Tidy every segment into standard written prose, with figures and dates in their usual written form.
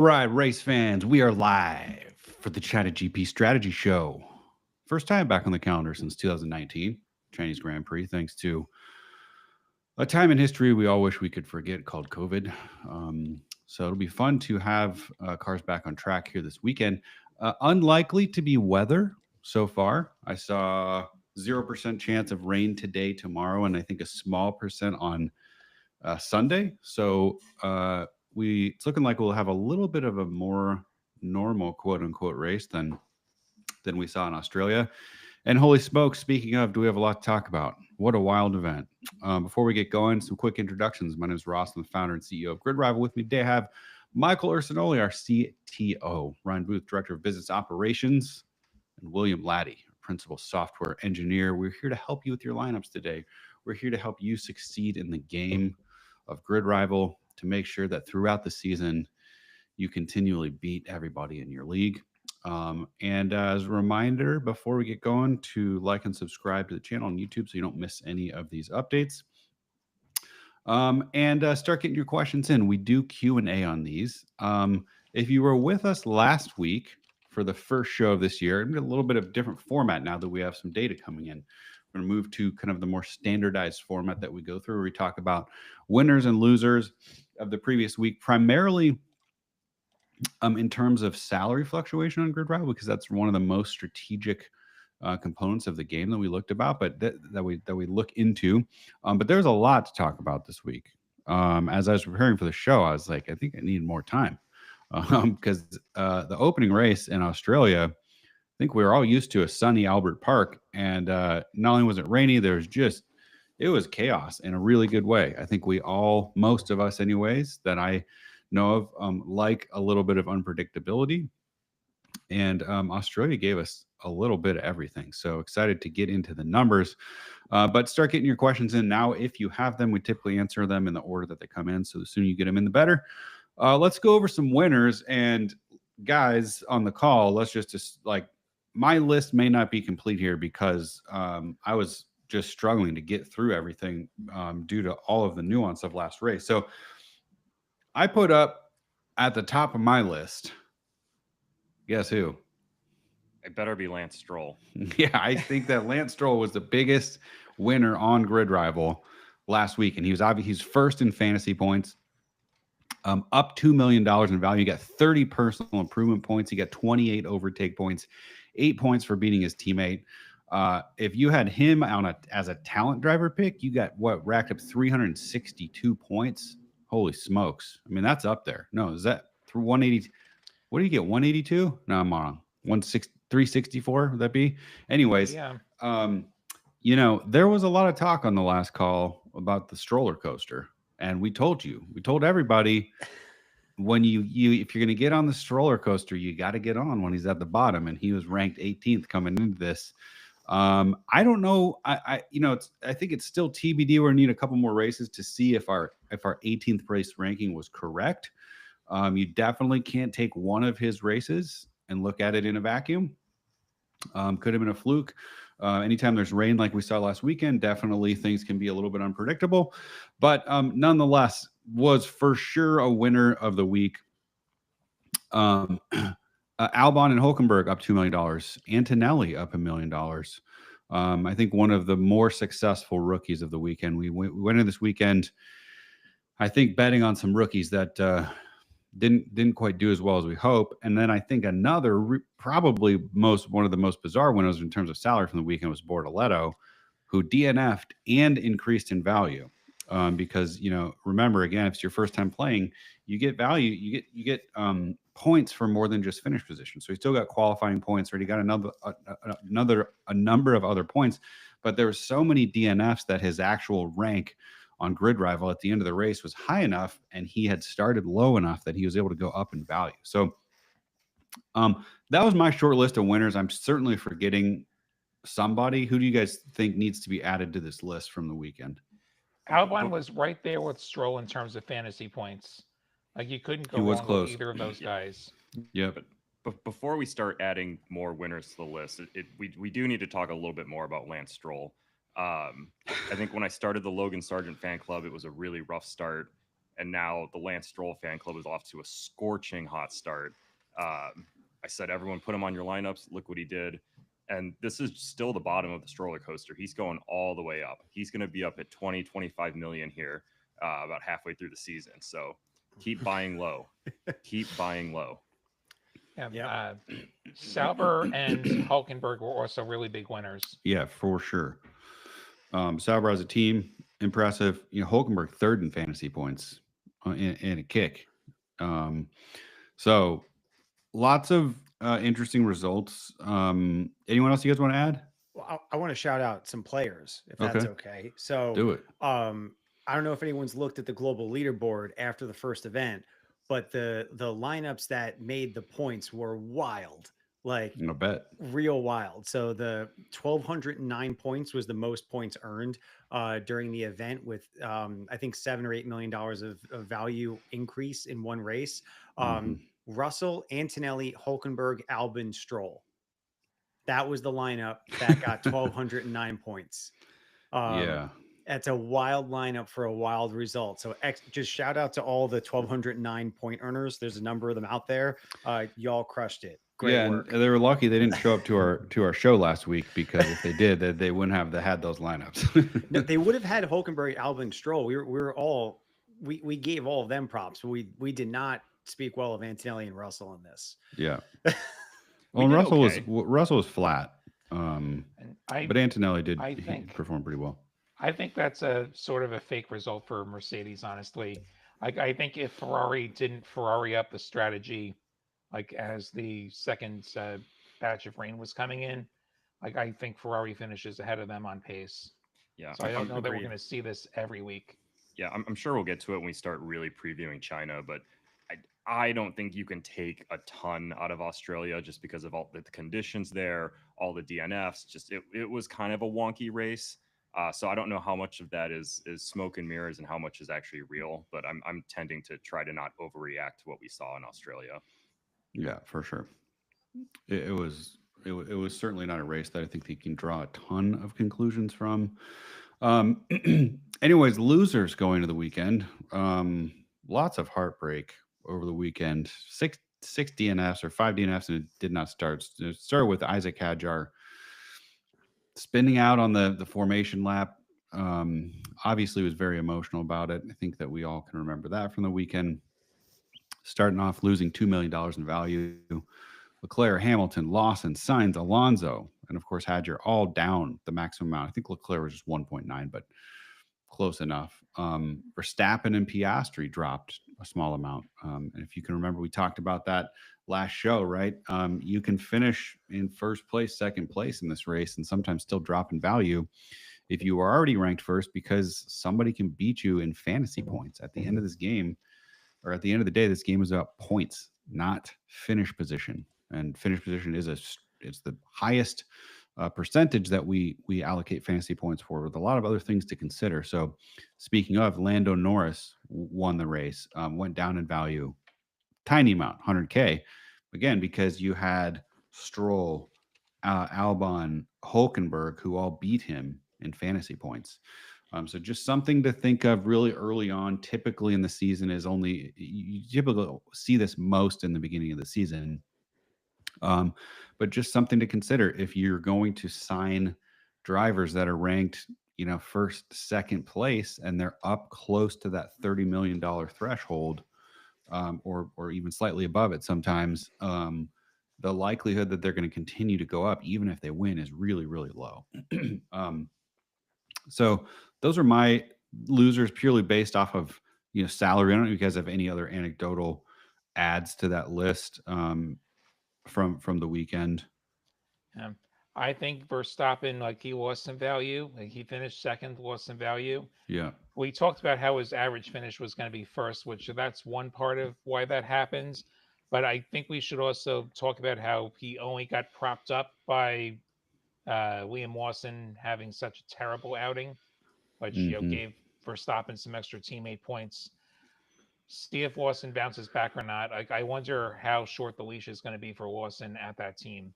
Right, race fans, we are live for the China GP Strategy Show. First time back on the calendar since 2019, Chinese Grand Prix, thanks to a time in history we all wish we could forget called COVID. So it'll be fun to have cars back on track here this weekend. Unlikely to be weather so far. I saw 0% chance of rain today, tomorrow, and I think a small percent on Sunday. So it's looking like we'll have a little bit of a more normal quote unquote race than we saw in Australia. And holy smokes, speaking of, do we have a lot to talk about? What a wild event. Before we get going, some quick introductions. My name is Ross. I'm the founder and CEO of GridRival. With me today, I have Michael Ursinoli, our CTO, Ryan Booth, Director of Business Operations, and William Laddie, Principal Software Engineer. We're here to help you with your lineups today. We're here to help you succeed in the game of GridRival to make sure that throughout the season, you continually beat everybody in your league. And as a reminder, before we get going, to like and subscribe to the channel on YouTube so you don't miss any of these updates. And start getting your questions in. We do Q&A on these. If you were with us last week for the first show of this year, a little bit of different format now that we have some data coming in. We're going to move to kind of the more standardized format that we go through, where we talk about winners and losers of the previous week, primarily in terms of salary fluctuation on GridRival, because that's one of the most strategic components of the game that we looked about, but that we look into. But there's a lot to talk about this week. As I was preparing for the show, I was like, I think I need more time because the opening race in Australia, I think we were all used to a sunny Albert Park, and not only was it rainy, it was chaos in a really good way. I think most of us anyways, that I know of, like a little bit of unpredictability. And Australia gave us a little bit of everything. So excited to get into the numbers. But start getting your questions in now. If you have them, we typically answer them in the order that they come in. So the sooner you get them in, the better. Let's go over some winners. And guys on the call, let's just like, my list may not be complete here because I was just struggling to get through everything due to all of the nuance of last race. So I put up at the top of my list, guess who? It better be Lance Stroll. Yeah, I think that Lance Stroll was the biggest winner on GridRival last week, and he's first in fantasy points, up $2 million in value. He got 30 personal improvement points. He got 28 overtake points, 8 points for beating his teammate. If you had him as a talent driver pick, you got racked up 362 points. Holy smokes! I mean, that's up there. No, is that through 180? What do you get? 182? No, I'm wrong. 364 would that be? Anyways, Yeah. There was a lot of talk on the last call about the stroller coaster, and we told everybody, when if you're going to get on the stroller coaster, you got to get on when he's at the bottom, and he was ranked 18th coming into this. I don't know. I think it's still TBD. We need a couple more races to see if our 18th place ranking was correct. You definitely can't take one of his races and look at it in a vacuum. Could have been a fluke. Anytime there's rain like we saw last weekend, definitely things can be a little bit unpredictable. But nonetheless, was for sure a winner of the week. Albon and Hulkenberg up $2 million. Antonelli up $1 million. I think one of the more successful rookies of the weekend. We went in this weekend, I think, betting on some rookies that didn't quite do as well as we hope. And then I think another probably one of the most bizarre winners in terms of salary from the weekend was Bortoletto, who DNF'd and increased in value. Because remember, again, if it's your first time playing, you get value, you get points for more than just finish position. So he still got qualifying points, right? He got a number of other points, but there were so many DNFs that his actual rank on GridRival at the end of the race was high enough, and he had started low enough that he was able to go up in value. So that was my short list of winners. I'm certainly forgetting somebody. Who do you guys think needs to be added to this list from the weekend? Albon was right there with Stroll in terms of fantasy points. Like, you couldn't go wrong with either of those guys. Yeah. But before we start adding more winners to the list, we do need to talk a little bit more about Lance Stroll. I think when I started the Logan Sargent fan club, it was a really rough start. and now the Lance Stroll fan club is off to a scorching hot start. I said, everyone put him on your lineups. Look what he did. And this is still the bottom of the stroller coaster. He's going all the way up. He's going to be up at 20, 25 million here about halfway through the season. So keep buying low. Keep buying low. Yeah. Sauber and Hulkenberg were also really big winners. Yeah, for sure. Sauber as a team, impressive. Hulkenberg third in fantasy points in a kick. So lots of interesting results. Anyone else you guys want to add? Well, I want to shout out some players, if that's okay. So do it. I don't know if anyone's looked at the global leaderboard after the first event, but the lineups that made the points were wild. Like, I bet. Real wild. So the 1,209 points was the most points earned during the event, with I think $7 or $8 million of value increase in one race. Russell, Antonelli, Hulkenberg, Albon, Stroll. That was the lineup that got 1,209 points. That's a wild lineup for a wild result. So just shout out to all the 1,209 point earners. There's a number of them out there. Y'all crushed it. Great work. And they were lucky they didn't show up to our show last week, because if they did, they wouldn't have had those lineups. No, they would have had Hulkenberg, Albon, Stroll. We gave all of them props. We did not speak well of Antonelli and Russell in this. Yeah. Well, Russell was flat. But Antonelli did perform pretty well. I think that's a sort of a fake result for Mercedes, honestly. I think if Ferrari didn't Ferrari up the strategy, like as the second batch of rain was coming in, I think Ferrari finishes ahead of them on pace. Yeah. So I don't know that we're going to see this every week. Yeah, I'm sure we'll get to it when we start really previewing China, but I don't think you can take a ton out of Australia just because of all the conditions there, all the DNFs. Just it was kind of a wonky race. So I don't know how much of that is smoke and mirrors and how much is actually real, but I'm tending to try to not overreact to what we saw in Australia. Yeah, for sure. It was certainly not a race that I think you can draw a ton of conclusions from. Anyways, losers going to the weekend. Lots of heartbreak over the weekend. Six DNFs or 5 DNFs, and it did not start. It started with Isaac Hadjar spinning out on the formation lap. Obviously was very emotional about it. I think that we all can remember that from the weekend. Starting off losing $2 million in value. Leclerc, Hamilton, Lawson, Sainz, Alonso, and of course Hadjar all down the maximum amount. I think Leclerc was just 1.9, but close enough. Verstappen and Piastri dropped a small amount. And if you can remember, we talked about that last show, right? You can finish in first place, second place in this race, and sometimes still drop in value if you are already ranked first, because somebody can beat you in fantasy points at the end of this game, or at the end of the day. This game is about points, not finish position. And finish position is it's the highest percentage that we allocate fantasy points for, with a lot of other things to consider. So speaking of, Lando Norris won the race, went down in value, tiny amount, 100K, again, because you had Stroll, Albon, Hulkenberg, who all beat him in fantasy points. So just something to think of really early on. Typically in the season is only, you typically see this most in the beginning of the season. But just something to consider if you're going to sign drivers that are ranked, first, second place, and they're up close to that $30 million threshold, or even slightly above it sometimes. The likelihood that they're going to continue to go up, even if they win, is really, really low. So those are my losers, purely based off of salary. I don't know if you guys have any other anecdotal adds to that list from the weekend. I think Verstappen, he lost some value. He finished second, lost some value. Yeah. We talked about how his average finish was going to be first, which that's one part of why that happens. But I think we should also talk about how he only got propped up by Liam Lawson having such a terrible outing, which gave Verstappen some extra teammate points. See if Lawson bounces back or not. I wonder how short the leash is going to be for Lawson at that team.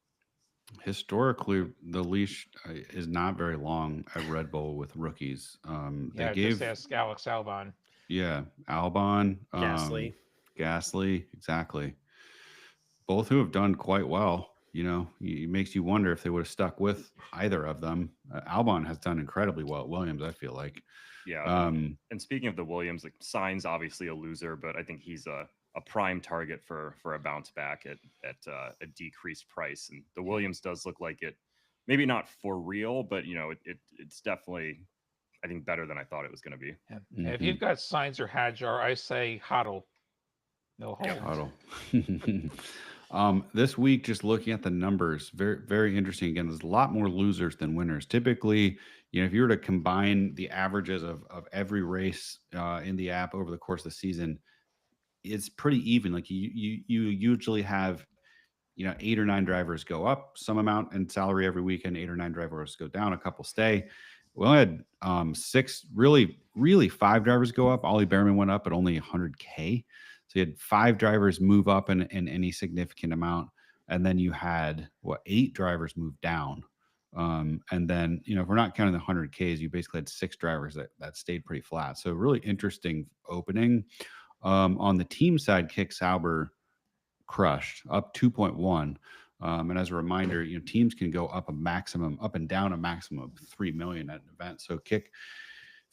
Historically, the leash is not very long at Red Bull with rookies. Just ask Alex Albon. Yeah, Albon, Gasly. Gasly, exactly. Both who have done quite well. It makes you wonder if they would have stuck with either of them. Albon has done incredibly well at Williams, I feel like. Yeah, Um, and speaking of the Williams, like Sainz obviously a loser, but I think he's a prime target for a bounce back at a decreased price. And the Williams does look like it, maybe not for real, but it's definitely, I think, better than I thought it was going to be. Yeah. If mhm. you've got Signs or Hadjar, I say hodl. No Yep. hold. This week, just looking at the numbers, very, very interesting. Again, there's a lot more losers than winners. Typically, if you were to combine the averages of every race in the app over the course of the season, it's pretty even. Like you usually have 8 or 9 drivers go up some amount in salary every weekend, 8 or 9 drivers go down, a couple stay. We only had 6, really 5 drivers go up. Ollie Behrman went up at only 100K. So you had 5 drivers move up in any significant amount. And then you had 8 drivers move down. And then, if we're not counting the 100Ks, you basically had 6 drivers that stayed pretty flat. So really interesting opening. On the team side, Kick Sauber crushed up 2.1. And as a reminder, teams can go up and down a maximum of 3 million at an event. So if you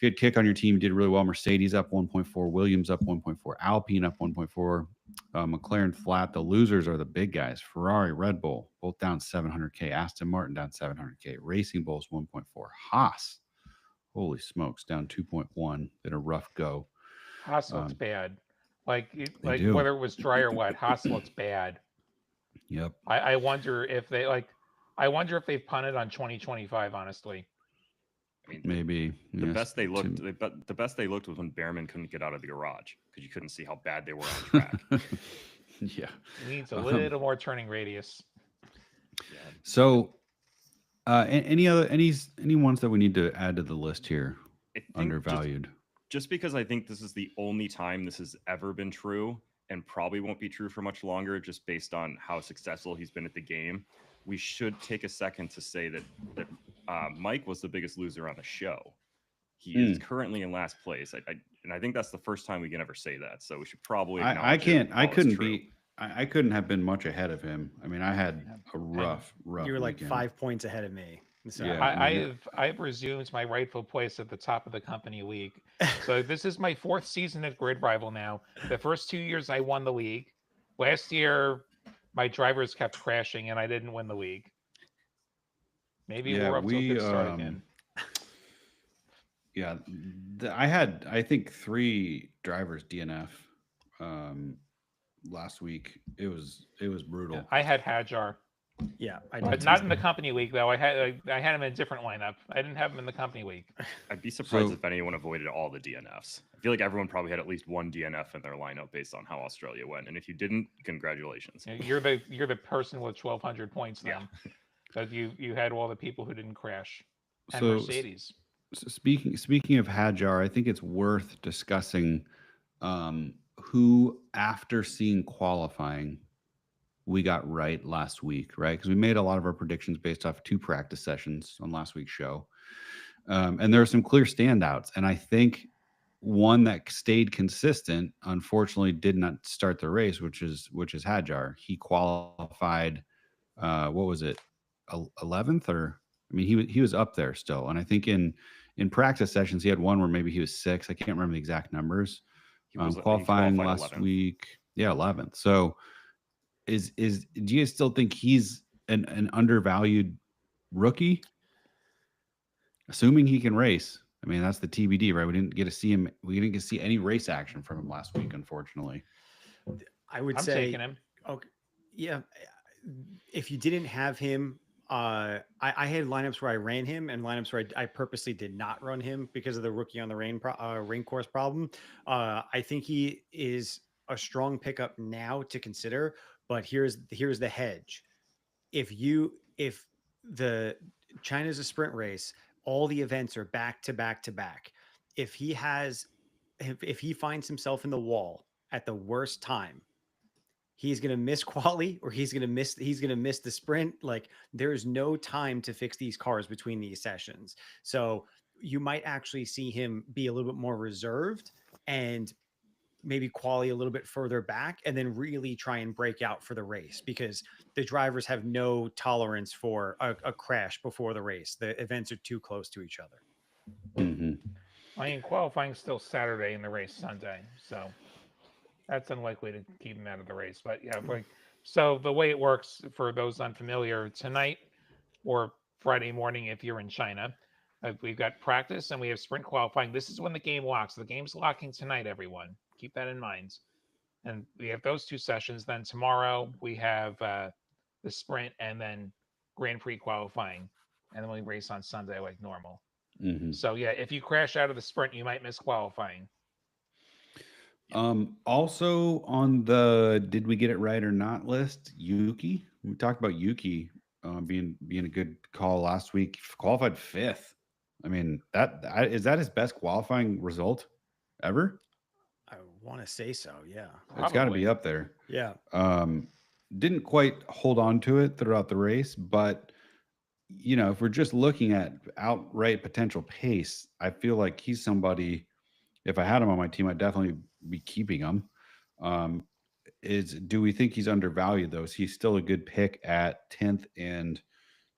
had Kick on your team, did really well. Mercedes up 1.4, Williams up 1.4, Alpine up 1.4, McLaren flat. The losers are the big guys: Ferrari, Red Bull, both down 700K. Aston Martin down 700K. Racing Bulls 1.4. Haas, holy smokes, down 2.1. Did a rough go. Haas looks bad. Like do. whether it was dry or wet, Haas looks bad. Yep. I wonder if they've punted on 2025. Honestly, I mean, Maybe the yes, best they looked, the best they looked was when Behrman couldn't get out of the garage because you couldn't see how bad they were on track. Yeah. it needs a little more turning radius. Yeah. So, any ones that we need to add to the list here? I think Undervalued. Just because I think this is the only time this has ever been true, and probably won't be true for much longer, just based on how successful he's been at the game. We should take a second to say that Mike was the biggest loser on the show. He is currently in last place. And I think that's the first time we can ever say that. So we should probably. I acknowledge can't. I couldn't have been much ahead of him. I mean, I had a rough. You were like weekend. 5 points ahead of me. So Yeah. I've resumed my rightful place at the top of the company league. So this is my 4th season at GridRival now. The first 2 years I won the league. Last year, my drivers kept crashing and I didn't win the league. Maybe we're up to a good start again. Yeah, I had, I think, 3 drivers DNF last week. It was brutal. Yeah, I had Hadjar. Yeah, but not in the company league though. I had him in a different lineup. I didn't have him in the company league. I'd be surprised if anyone avoided all the DNFs. I feel like everyone probably had at least one DNF in their lineup based on how Australia went. And if you didn't, congratulations. You're the person with 1,200 points then. But you had all the people who didn't crash. And Mercedes. So speaking of Hadjar, I think it's worth discussing who, after seeing qualifying, we got right last week, right? Because we made a lot of our predictions based off 2 practice sessions on last week's show. And there are some clear standouts. And I think one that stayed consistent, unfortunately, did not start the race, which is Hadjar. He qualified, what was it, 11th? Or, I mean, he was up there still. And I think in practice sessions, he had one where maybe he was 6th. I can't remember the exact numbers. He qualifying last 11th. Week. Yeah, 11th. So do you guys still think he's an undervalued rookie? Assuming he can race. I mean, that's the TBD, right? We didn't get to see him. We didn't get to see any race action from him last week, unfortunately. I'm say taking him. Okay, yeah. If you didn't have him, I had lineups where I ran him and lineups where I purposely did not run him because of the rookie on the rain course problem. I think he is a strong pickup now to consider, but here's the hedge. If the China's a sprint race, all the events are back to back to back. If he finds himself in the wall at the worst time, he's going to miss quali or he's going to miss the sprint. Like, there's no time to fix these cars between these sessions. So you might actually see him be a little bit more reserved and maybe quality a little bit further back, and then really try and break out for the race, because the drivers have no tolerance for a crash before the race. The events are too close to each other. Mm-hmm. I mean, qualifying's still Saturday and the race Sunday, so that's unlikely to keep him out of the race. But yeah, like, so the way it works for those unfamiliar, tonight or Friday morning if you're in China, we've got practice and we have sprint qualifying. This is when the game locks. The game's locking tonight, everyone. Keep that in mind. And we have those two sessions. Then tomorrow we have the sprint and then Grand Prix qualifying, and then we race on Sunday like normal. Mm-hmm. So yeah, if you crash out of the sprint, you might miss qualifying. Also on the did we get it right or not list, Yuki. We talked about Yuki being a good call last week. Qualified 5th. I mean, is that his best qualifying result ever? I want to say so. Yeah. It's got to Probably. be up there. Yeah. Didn't quite hold on to it throughout the race, but if we're just looking at outright potential pace, I feel like he's somebody. If I had him on my team, I'd definitely be keeping him. Do we think he's undervalued though? Is he still a good pick at 10th and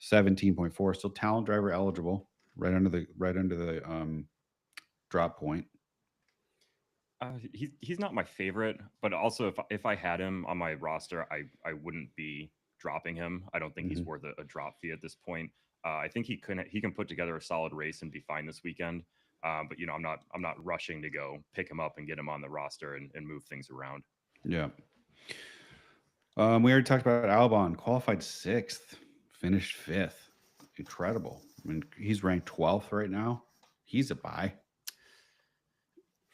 17.4? Still talent driver eligible, right under the drop point. He's not my favorite, but also if I had him on my roster, I wouldn't be dropping him. I don't think he's worth a drop fee at this point. I think he can put together a solid race and be fine this weekend. But I'm not rushing to go pick him up and get him on the roster and move things around. Yeah. We already talked about Albon, qualified 6th, finished 5th. Incredible. I mean, he's ranked 12th right now. He's a buy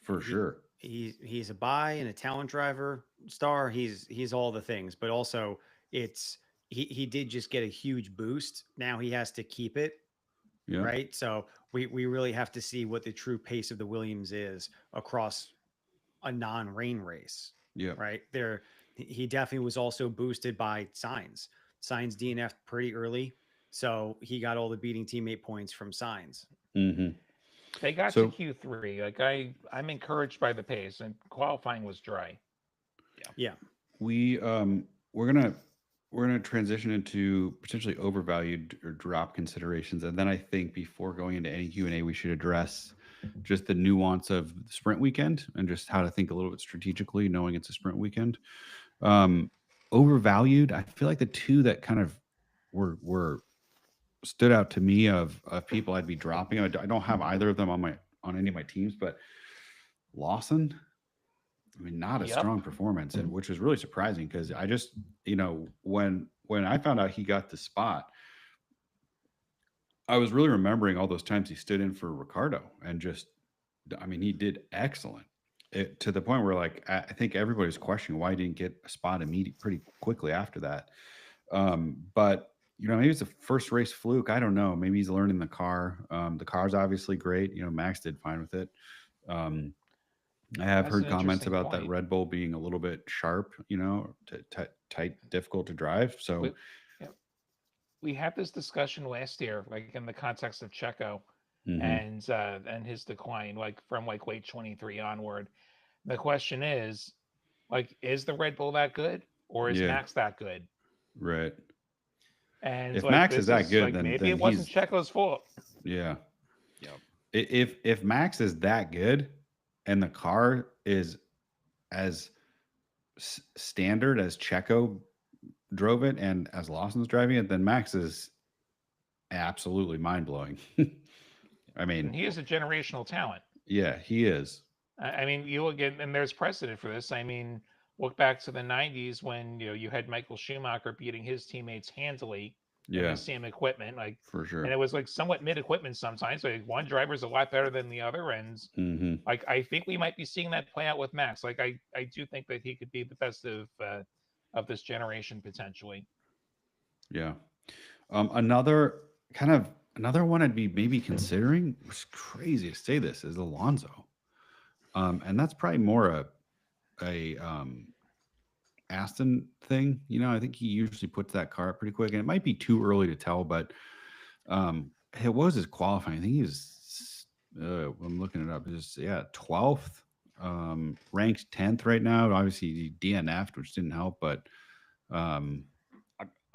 for sure. He's a buy and a talent driver star. He's all the things, but also he did just get a huge boost. Now he has to keep it. Yeah. Right. So we really have to see what the true pace of the Williams is across a non-rain race. Yeah. Right there. He definitely was also boosted by Sainz. Sainz DNF'd pretty early, so he got all the beating teammate points from Sainz. Mm-hmm. They got to Q3. Like I'm encouraged by the pace, and qualifying was dry. Yeah. We're gonna transition into potentially overvalued or drop considerations, and then I think before going into any Q&A, we should address just the nuance of the sprint weekend and just how to think a little bit strategically, knowing it's a sprint weekend. Overvalued, I feel like the two that kind of were stood out to me of people I'd be dropping. I don't have either of them on any of my teams, but Lawson, I mean, not a strong performance, and which was really surprising because I just, when I found out he got the spot, I was really remembering all those times he stood in for Ricardo and just, I mean, he did excellent. To the point where, like, I think everybody's questioning why he didn't get a spot pretty quickly after that. But maybe it's a first race fluke. I don't know.Maybe he's learning the car. The car's obviously great. Max did fine with it. I have heard comments about that Red Bull being a little bit sharp, tight, difficult to drive. So we had this discussion last year, like in the context of Checo and his decline, like from like late 23 onward. The question is, like, is the Red Bull that good, or is Max that good? Right. And if Max is that good, then maybe it wasn't Checo's fault. Yeah. Yeah. If Max is that good, and the car is as standard as Checo drove it and as Lawson's driving it, then Max is absolutely mind-blowing. I mean, and he is a generational talent. Yeah, he is. I mean, you look at, and there's precedent for this. I mean, look back to the 90s when you had Michael Schumacher beating his teammates handily in the same equipment, like for sure. And it was like somewhat mid-equipment sometimes. Like one driver's a lot better than the other, and like I think we might be seeing that play out with Max. Like I do think that he could be the best of this generation potentially. Yeah. Another one I'd be maybe considering. It's crazy to say this is Alonso, and that's probably more a Aston thing. I think he usually puts that car up pretty quick, and it might be too early to tell, but it was his qualifying. I think he was I'm looking it up. 12th ranked 10th right now. Obviously, he DNF'd, which didn't help, but I'm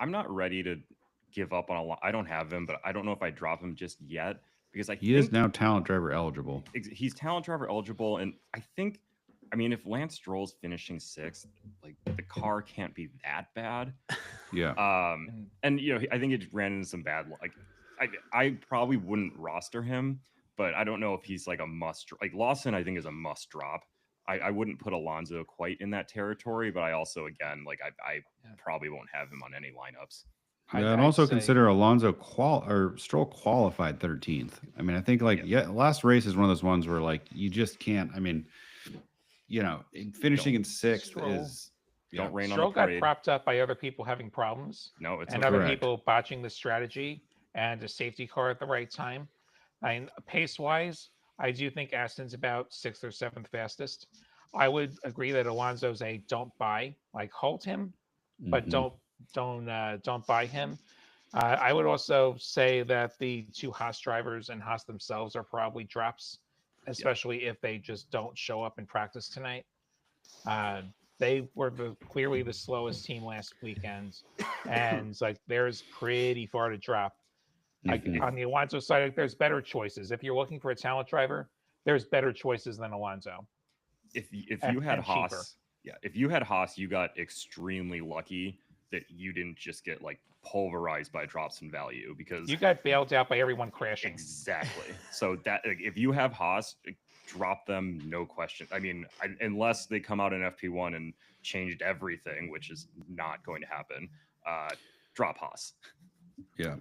not ready to give up on a lot. I don't have him, but I don't know if I drop him just yet because I he is think now talent driver eligible. he's talent driver eligible, and I think, I mean, if Lance Stroll's finishing 6th, like the car can't be that bad. Yeah. And you know, I think it just ran into some bad luck. Like, I probably wouldn't roster him, but I don't know if he's like a must. Like Lawson, I think is a must drop. I wouldn't put Alonso quite in that territory, but I also, again, like I probably won't have him on any lineups. Yeah, and also consider Alonso Stroll qualified 13th. I mean, I think last race is one of those ones where like you just can't. I mean, you know, finishing in 6th is don't rain Stroll on the parade. got propped up by other people having problems. No, it's and okay. other people botching the strategy and a safety car at the right time. I mean, pace wise, I do think Aston's about 6th or 7th fastest. I would agree that Alonso's a don't buy, like hold him, but don't buy him. I would also say that the 2 Haas drivers and Haas themselves are probably drops, especially if they just don't show up in practice tonight. They were clearly the slowest team last weekend, and like there's pretty far to drop. Like on the Alonso side, like, there's better choices. If you're looking for a talent driver, there's better choices than Alonso. If you had Haas, if you had Haas, you got extremely lucky that you didn't just get like pulverized by drops in value, because you got bailed out by everyone crashing. Exactly. So that if you have Haas, drop them, no question. I mean, unless they come out in FP1 and changed everything, which is not going to happen. Drop Haas. Yeah.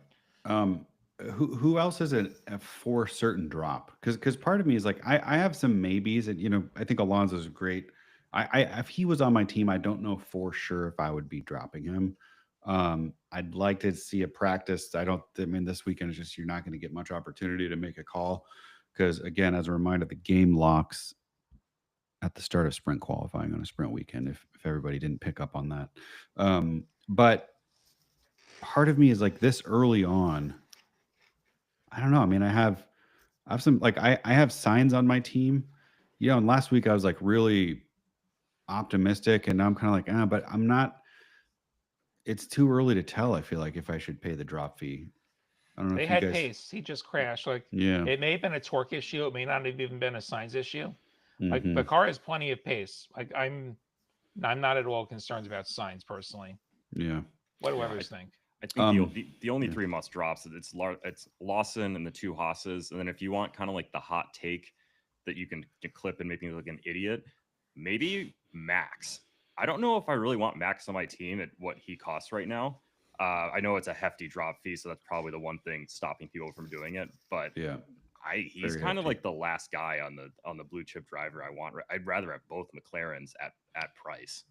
Who else is a for certain drop? Because part of me is like I have some maybes, and you know I think Alonso's great. If he was on my team, I don't know for sure if I would be dropping him. I'd like to see a practice. I mean, this weekend is just, you're not going to get much opportunity to make a call, because again, as a reminder, the game locks at the start of sprint qualifying on a sprint weekend, if everybody didn't pick up on that. But part of me is like, this early on, I don't know. I mean, I have some, like, I have signs on my team, you know, and last week I was like really optimistic, and now I'm kind of like, but I'm not. It's too early to tell, I feel like, if I should pay the drop fee. I don't know They if you had guys... pace. He just crashed. Like, yeah, it may have been a torque issue. It may not have even been a signs issue. Like, the car has plenty of pace. Like, I'm not at all concerned about signs personally. Yeah. What do others think? I think the only 3 must drops, it's Lawson and the 2 Haas's, and then if you want kind of like the hot take that you can clip and make me look like an idiot, maybe Max. I don't know if I really want Max on my team at what he costs right now. I know it's a hefty drop fee, so that's probably the one thing stopping people from doing it. But yeah, he's kind of like the last guy on the blue chip driver I want. I'd rather have both McLarens at price.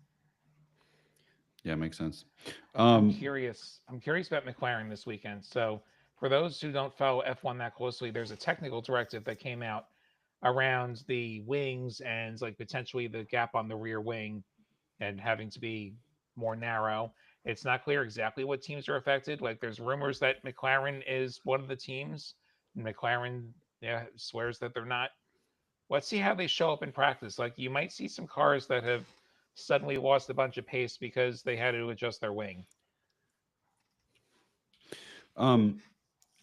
Yeah, makes sense. I'm curious about McLaren this weekend. So for those who don't follow F1 that closely, there's a technical directive that came out around the wings and like potentially the gap on the rear wing and having to be more narrow. It's not clear exactly what teams are affected. Like, there's rumors that McLaren is one of the teams. And McLaren swears that they're not. Let's see how they show up in practice. Like, you might see some cars that have suddenly lost a bunch of pace because they had to adjust their wing.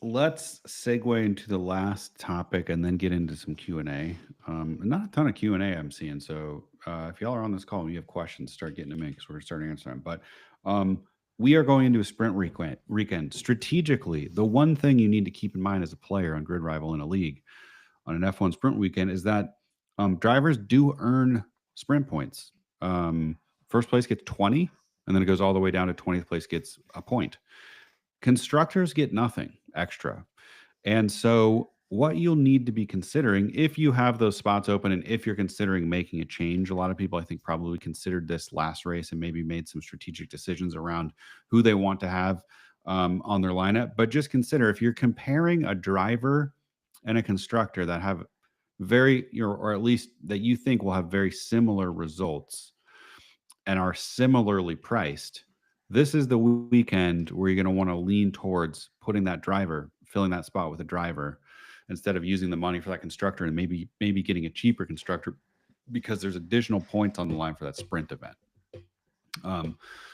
Let's segue into the last topic and then get into some Q&A. Not a ton of Q&A I'm seeing, so if y'all are on this call and you have questions, start getting them in, because we're starting answering them. But we are going into a sprint weekend. Strategically, the one thing you need to keep in mind as a player on GridRival in a league on an F1 sprint weekend is that drivers do earn sprint points. First place gets 20, and then it goes all the way down to 20th place gets a point. Constructors get nothing extra. And so what you'll need to be considering if you have those spots open, and if you're considering making a change, a lot of people, I think, probably considered this last race and maybe made some strategic decisions around who they want to have on their lineup. But just consider, if you're comparing a driver and a constructor that have or at least that you think will have very similar results and are similarly priced, this is the weekend where you're going to want to lean towards putting that driver, filling that spot with a driver, instead of using the money for that constructor and maybe getting a cheaper constructor because there's additional points on the line for that sprint event.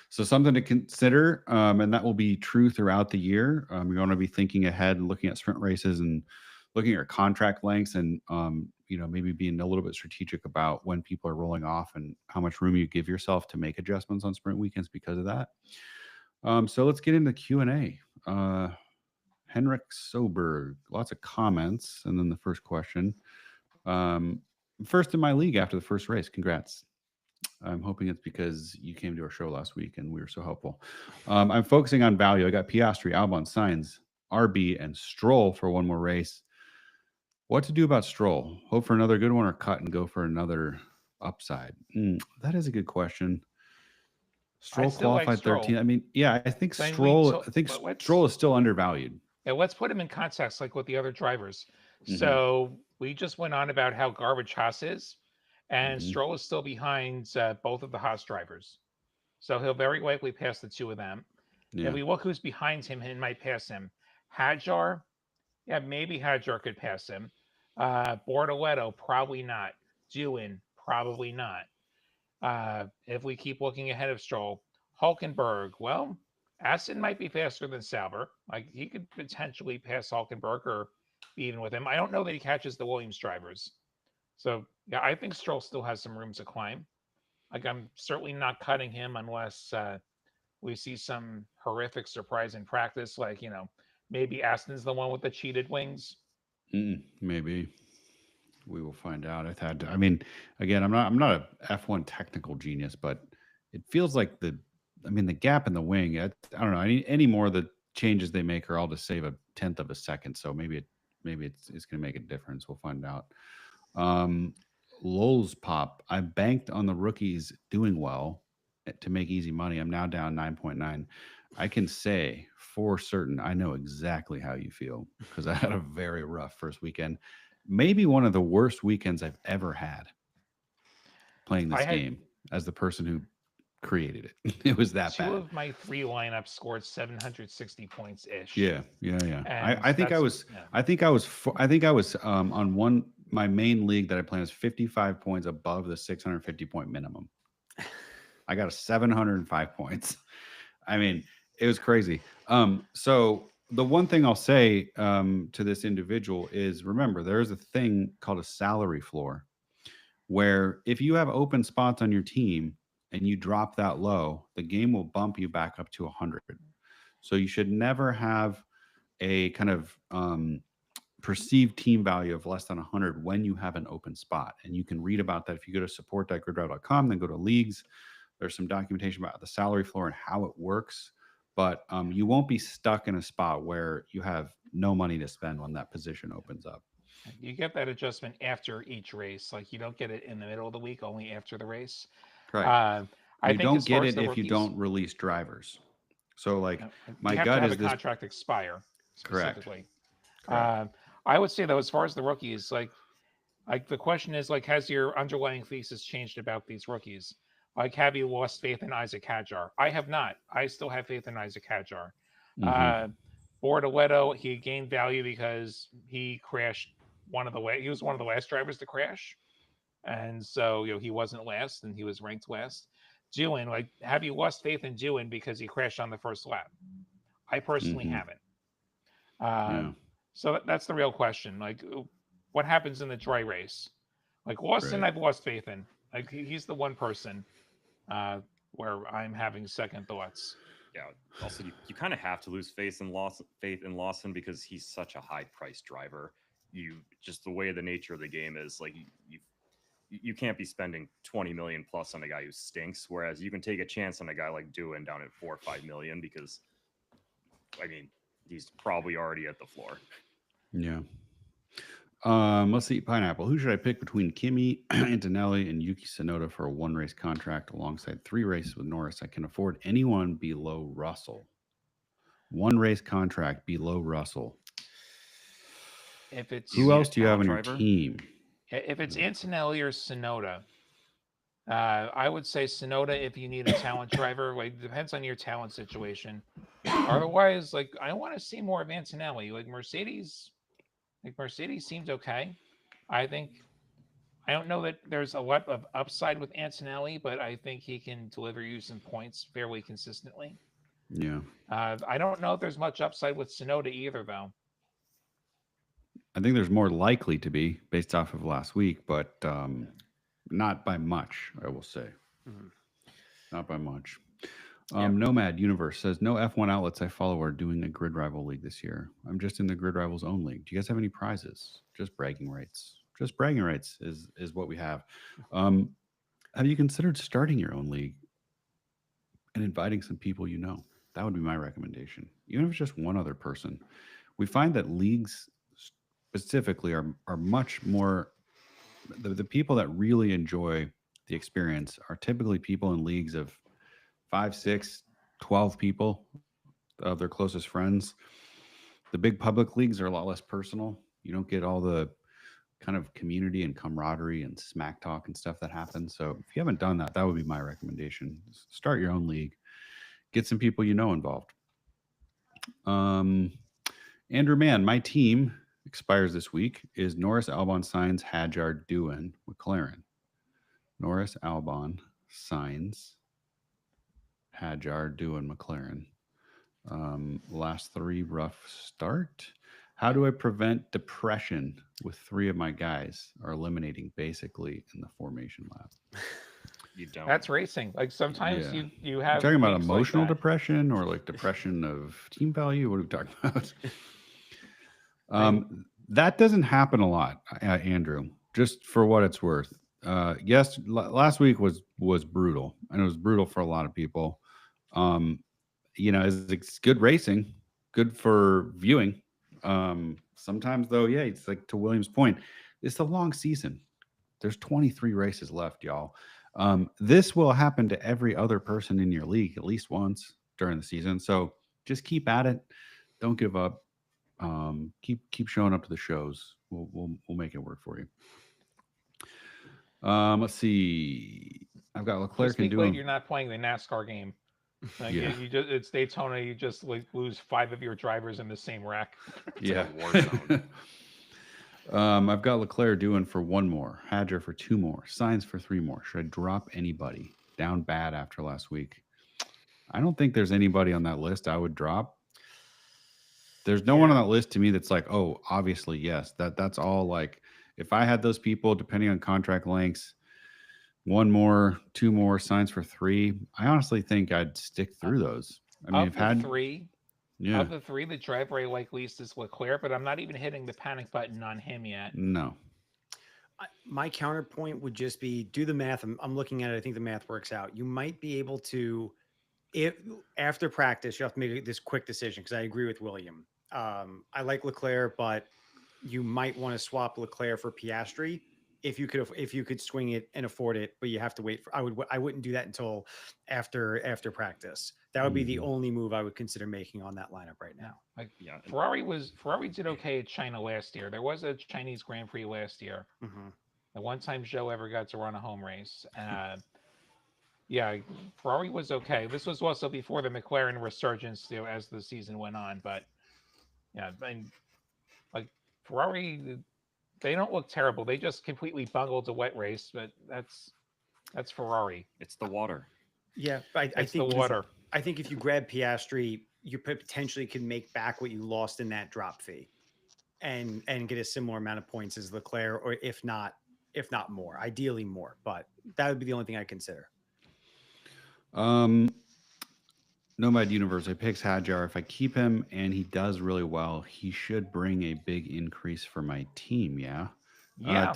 So something to consider, and that will be true throughout the year. You're going to be thinking ahead and looking at sprint races and looking at contract lengths and, maybe being a little bit strategic about when people are rolling off and how much room you give yourself to make adjustments on sprint weekends because of that. So let's get into Q&A. Henrik Soberg, lots of comments. And then the first question. First in my league after the first race. Congrats. I'm hoping it's because you came to our show last week and we were so helpful. I'm focusing on value. I got Piastri, Albon, Sainz, RB, and Stroll for one more race. What to do about Stroll? Hope for another good one or cut and go for another upside? That is a good question. Stroll qualified 13. I mean, yeah, I think Stroll is still undervalued. Yeah, let's put him in context like with the other drivers. So we just went on about how garbage Haas is. And Stroll is still behind both of the Haas drivers. So he'll very likely pass the two of them. Yeah. If we look who's behind him, he might pass him. Hadjar, yeah, maybe Hadjar could pass him. Bortoletto, probably not. Dewin, probably not. If we keep looking ahead of Stroll. Hulkenberg, well, Aston might be faster than Sauber. Like, he could potentially pass Hulkenberg or be even with him. I don't know that he catches the Williams drivers. So, yeah, I think Stroll still has some room to climb. Like, I'm certainly not cutting him unless we see some horrific surprise in practice. Like, maybe Aston's the one with the cheated wings. Maybe. We will find out. Again, I'm not a F1 technical genius, but it feels like the gap in the wing, I don't know, any more of the changes they make are all to save a tenth of a second. So maybe it's going to make a difference. We'll find out. Lols Pop, I banked on the rookies doing well to make easy money. I'm now down 9.9. I can say for certain I know exactly how you feel because I had a very rough first weekend. Maybe one of the worst weekends I've ever had playing this game as the person who created it. It was that bad. Two of my three lineups scored 760 points ish. Yeah. I think I was on one. My main league that I play was 55 points above the 650 point minimum. I got a 705 points. I mean, it was crazy. So the one thing I'll say to this individual is, remember, there is a thing called a salary floor where if you have open spots on your team and you drop that low, the game will bump you back up to 100. So you should never have a kind of perceived team value of less than 100 when you have an open spot. And you can read about that if you go to support.gridrival.com, then go to leagues. There's some documentation about the salary floor and how it works. But you won't be stuck in a spot where you have no money to spend when that position opens up. You get that adjustment after each race. Like, you don't get it in the middle of the week, only after the race. Right. You don't get it if you don't release drivers. So, like, my gut is this contract expire specifically. Correct. I would say, though, as far as the rookies, like the question is, like, has your underlying thesis changed about these rookies? Like, have you lost faith in Isaac Hadjar? I have not. I still have faith in Isaac Hadjar. Bortoletto, he gained value because he crashed he was one of the last drivers to crash. And so, he wasn't last and he was ranked last. Dewin, like, have you lost faith in Dewin because he crashed on the first lap? I personally haven't. So that's the real question. Like, what happens in the dry race? Like, Lawson, I've lost faith in. Like, he's the one person where I'm having second thoughts. Yeah. Also, you kind of have to lose faith in Lawson because he's such a high-priced driver. Just the way the nature of the game is, like, you can't be spending 20 million plus on a guy who stinks. Whereas you can take a chance on a guy like Dewin down at 4 or 5 million because, I mean, he's probably already at the floor. Yeah. Let's see. Pineapple. Who should I pick between Kimi, Antonelli, and Yuki Tsunoda for a one-race contract alongside 3 races with Norris? I can afford anyone below Russell. 1-race contract below Russell. Who else do you have on your team? If it's Antonelli or Tsunoda, I would say Tsunoda if you need a talent driver. Like, depends on your talent situation. Otherwise, like, I want to see more of Antonelli. Like, Mercedes seems okay. I think I don't know that there's a lot of upside with Antonelli, but I think he can deliver you some points fairly consistently. Yeah. I don't know if there's much upside with Sonoda either, though. I think there's more likely to be based off of last week, but not by much, I will say. Mhm. Not by much. Yeah. Nomad Universe says, no F1 outlets I follow are doing a GridRival league this year. I'm just in the GridRival's own league. Do you guys have any prizes? Just bragging rights. Just bragging rights is what we have. Have you considered starting your own league and inviting some people you know? That would be my recommendation. Even if it's just one other person. We find that leagues specifically are much more the people that really enjoy the experience are typically people in leagues of 5, 6, 12 people of their closest friends. The big public leagues are a lot less personal. You don't get all the kind of community and camaraderie and smack talk and stuff that happens. So if you haven't done that, that would be my recommendation. Start your own league. Get some people you know involved. Andrew Mann, my team expires this week is Norris, Albon, Sainz, Hadjar, Doohan, McLaren. Norris, Albon, Sainz, Hadjar, Doohan, McLaren. Last 3 rough start. How do I prevent depression with 3 of my guys are eliminating basically in the formation lap? You don't. That's racing. Like sometimes Yeah. you have. You're talking about weeks like emotional that. depression or like depression of team value? What are we talking about? That doesn't happen a lot, Andrew, just for what it's worth. Yes, last week was brutal, and it was brutal for a lot of people. It's good racing, good for viewing. Sometimes though, yeah, it's like to William's point, it's a long season. There's 23 races left, y'all. This will happen to every other person in your league at least once during the season. So just keep at it. Don't give up. Keep showing up to the shows. We'll make it work for you. Let's see. I've got Leclerc Just be and glad doing. you're not playing the NASCAR game. Like, Yeah. you just it's Daytona. You just like lose 5 of your drivers in the same wreck. Yeah. It's like a war zone. I've got Leclerc doing for 1 more, Hadjar for 2 more, Sainz for 3 more. Should I drop anybody down bad after last week? I don't think there's anybody on that list I would drop. There's no one on that list to me that's like, oh, obviously, yes. That's all like, if I had those people, depending on contract lengths, 1 more, 2 more, Sainz for 3. I honestly think I'd stick through those. I mean, Of the three, the driver I like least is Leclerc, but I'm not even hitting the panic button on him yet. No. My counterpoint would just be do the math. I'm looking at it. I think the math works out. You might be able to, if after practice, you have to make this quick decision because I agree with William. I like Leclerc, but you might want to swap Leclerc for Piastri if you could swing it and afford it, but you have to wait for. I wouldn't do that until after practice. That would be the only move I would consider making on that lineup right now. Like Ferrari did okay at China last year. There was a Chinese Grand Prix last year. Mm-hmm. The one time Joe ever got to run a home race. Yeah, Ferrari was okay. This was also before the McLaren resurgence, as the season went on. But yeah, like Ferrari, they don't look terrible. They just completely bungled a wet race, but that's Ferrari. It's the water. Yeah, I It's think the water. I think if you grab Piastri, you potentially can make back what you lost in that drop fee, and get a similar amount of points as Leclerc, or if not more, ideally more. But that would be the only thing I consider. Nomad Universe, I picks Hadjar. If I keep him and he does really well, he should bring a big increase for my team. Yeah. Yeah.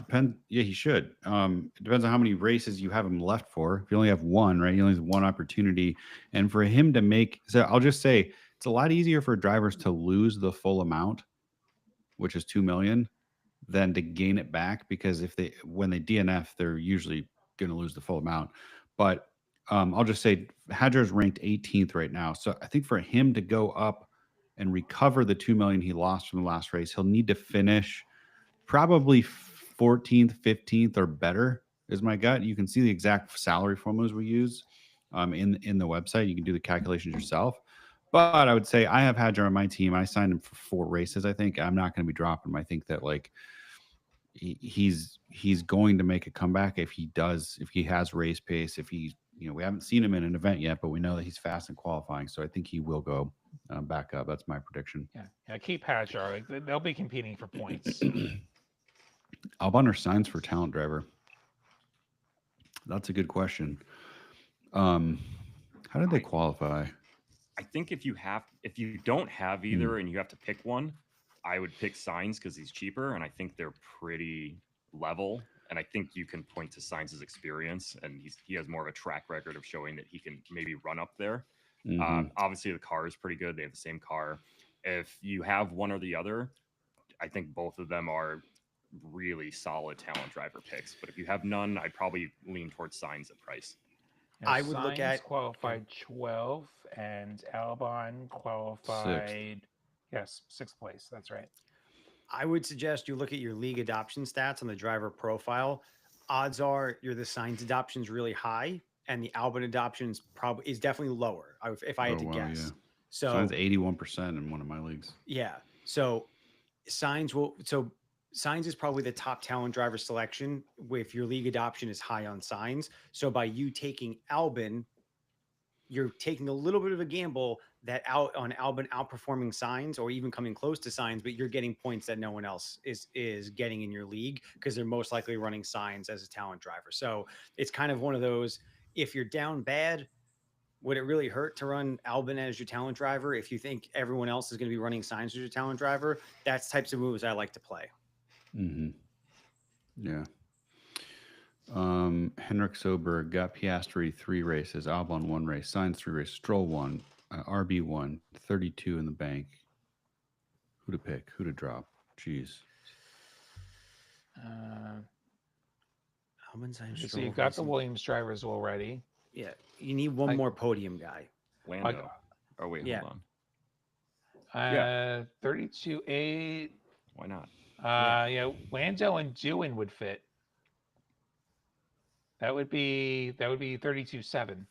Yeah, he should. It depends on how many races you have him left for. If you only have 1, right? You only have 1 opportunity. And for him to make, so I'll just say it's a lot easier for drivers to lose the full amount, which is 2 million, than to gain it back, because when they DNF, they're usually going to lose the full amount. But I'll just say Hadjar's ranked 18th right now. So I think for him to go up and recover the 2 million he lost from the last race, he'll need to finish probably 14th, 15th or better is my gut. You can see the exact salary formulas we use in the website. You can do the calculations yourself. But I would say I have Hadjar on my team. I signed him for 4 races. I think I'm not going to be dropping him. I think that like he's going to make a comeback if he has race pace. If he, we haven't seen him in an event yet, but we know that he's fast in qualifying. So I think he will go back up. That's my prediction. Yeah. Keep Hadjar. Like, they'll be competing for points. Albon or Sainz for talent driver? That's a good question. How did they qualify? I think if you don't have either and you have to pick one, I would pick Sainz because he's cheaper, and I think they're pretty level. And I think you can point to Sainz's experience, and he has more of a track record of showing that he can maybe run up there. Obviously, the car is pretty good. They have the same car. If you have one or the other, I think both of them are really solid talent driver picks. But if you have none, I'd probably lean towards Sainz at price. Now, I would look Sainz at qualified 12th, and Albon qualified sixth place. That's right. I would suggest you look at your league adoption stats on the driver profile. Odds are the Sainz adoption is really high, and the Albon adoption is definitely lower. If I had to guess. Yeah. So Sainz 81% in one of my leagues. Yeah. So Sainz is probably the top talent driver selection if your league adoption is high on Sainz. So by you taking Albon, you're taking a little bit of a gamble that Albon outperforming Sainz or even coming close to Sainz, but you're getting points that no one else is getting in your league because they're most likely running Sainz as a talent driver. So it's kind of one of those, if you're down bad, would it really hurt to run Albon as your talent driver? If you think everyone else is going to be running Sainz as your talent driver, that's types of moves I like to play. Yeah. Henrik Soberg got Piastri 3 races, Albon 1 race, Sainz 3 races, Stroll 1, RB 1, 32 in the bank. Who to pick? Who to drop? Jeez. Albon, Sainz, So you've got the Williams drivers already. Yeah, you need one more podium guy. Lando. Hold on. 32.8. Why not? Lando and Dewin would fit. That would be 32.7.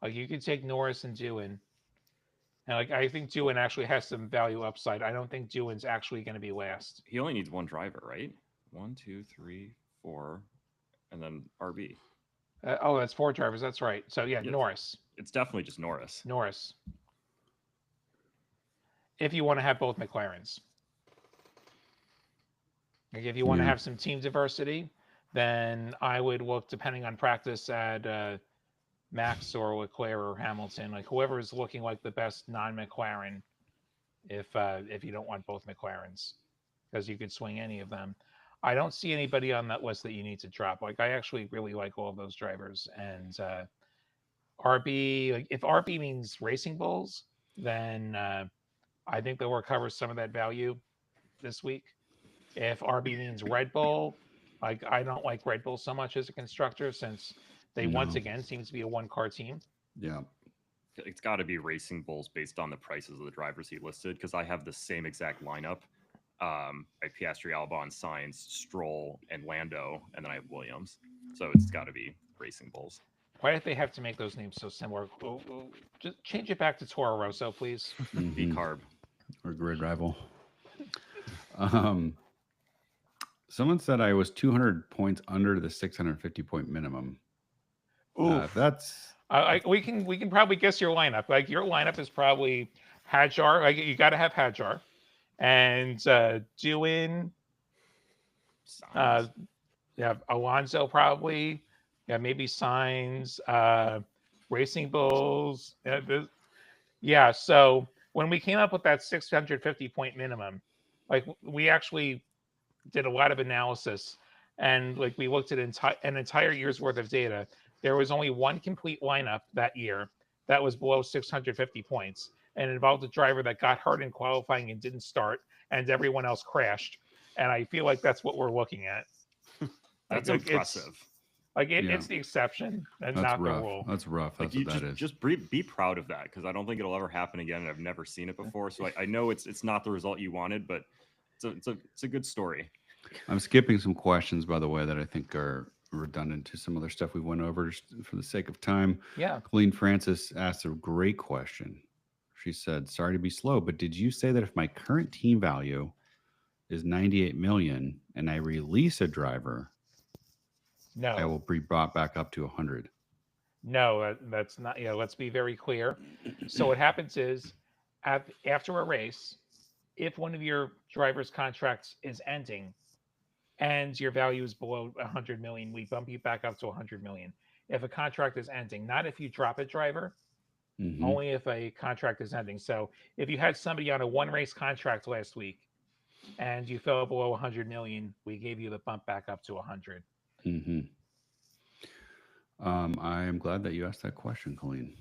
Like, you could take Norris and Dewin. And I think Dewin actually has some value upside. I don't think Dewin's actually going to be last. He only needs one driver, right? 1, 2, 3, 4, and then RB. That's 4 drivers. That's right. So Yes. Norris. It's definitely just Norris. If you want to have both McLarens. Like, if you want to have some team diversity, then I would look, depending on practice, at Max or Leclerc or Hamilton, like whoever is looking like the best non-McLaren. If you don't want both McLarens, because you could swing any of them. I don't see anybody on that list that you need to drop. Like, I actually really like all of those drivers. And RB, like, if RB means Racing Bulls, then I think they'll recover some of that value this week. If RB means Red Bull, like, I don't like Red Bull so much as a constructor, since they once again seem to be a one-car team. Yeah. It's got to be Racing Bulls based on the prices of the drivers he listed, because I have the same exact lineup. At Piastri, Albon, Sainz, Stroll, and Lando, and then I have Williams. So it's got to be Racing Bulls. Why did they have to make those names so similar? Just change it back to Toro Rosso, please. V-Carb. Or GridRival. Someone said I was 200 points under the 650 point minimum. That's we can probably guess your lineup. Like, your lineup is probably Hadjar. Like, you got to have Hadjar, and Dewin. Alonso probably. Yeah, maybe Sainz. Racing Bulls. So when we came up with that 650 point minimum, like, we actually did a lot of analysis, and like, we looked at an entire year's worth of data. There was only one complete lineup that year that was below 650 points, and it involved a driver that got hurt in qualifying and didn't start, and everyone else crashed. And I feel like that's what we're looking at. That's impressive. It's the exception and that's not rough. the rule. That's rough. That's what that is. Just be proud of that, because I don't think it'll ever happen again, and I've never seen it before. So I know it's not the result you wanted, but it's a good story. I'm skipping some questions, by the way, that I think are redundant to some other stuff we went over just for the sake of time. Yeah. Colleen Francis asked a great question. She said, sorry to be slow, but did you say that if my current team value is 98 million and I release a driver, I No, will be brought back up to 100. no, that's not. Let's be very clear. So what happens is, after a race, if one of your driver's contracts is ending and your value is below 100 million, we bump you back up to 100 million. If a contract is ending, not if you drop a driver, Hmm. only if a contract is ending. So if you had somebody on a one race contract last week and you fell below 100 million, we gave you the bump back up to 100. Hmm. I am glad that you asked that question, Colleen.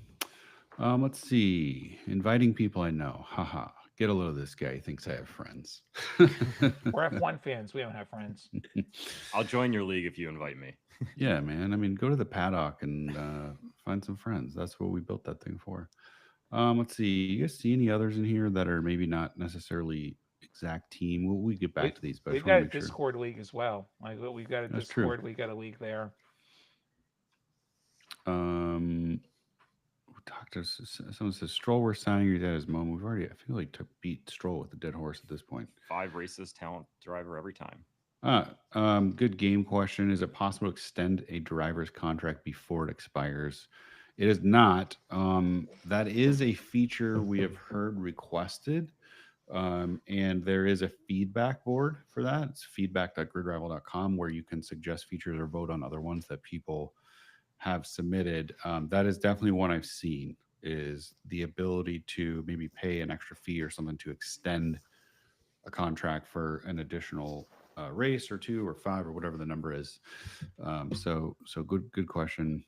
Let's see. Inviting people I know. Haha. Get a load of this guy. He thinks I have friends. We're F1 fans. We don't have friends. I'll join your league if you invite me. Yeah, man. I mean, go to the paddock and find some friends. That's what we built that thing for. Let's see. You guys see any others in here that are maybe not necessarily exact team? We get back We, to these, but I we've just want got to a make sure. Discord league as well. Like we've got a That's true. Discord. We got a league there. We talked to someone says Stroll. We're signing your dad as mom. We've already. I feel like to beat Stroll with a dead horse at this point. 5 races, talent driver every time. Good game question. Is it possible to extend a driver's contract before it expires? It is not. That is a feature we have heard requested. And there is a feedback board for that. It's feedback.gridrival.com where you can suggest features or vote on other ones that people have submitted. That is definitely one I've seen, is the ability to maybe pay an extra fee or something to extend a contract for an additional race or 2 or 5 or whatever the number is. So good question.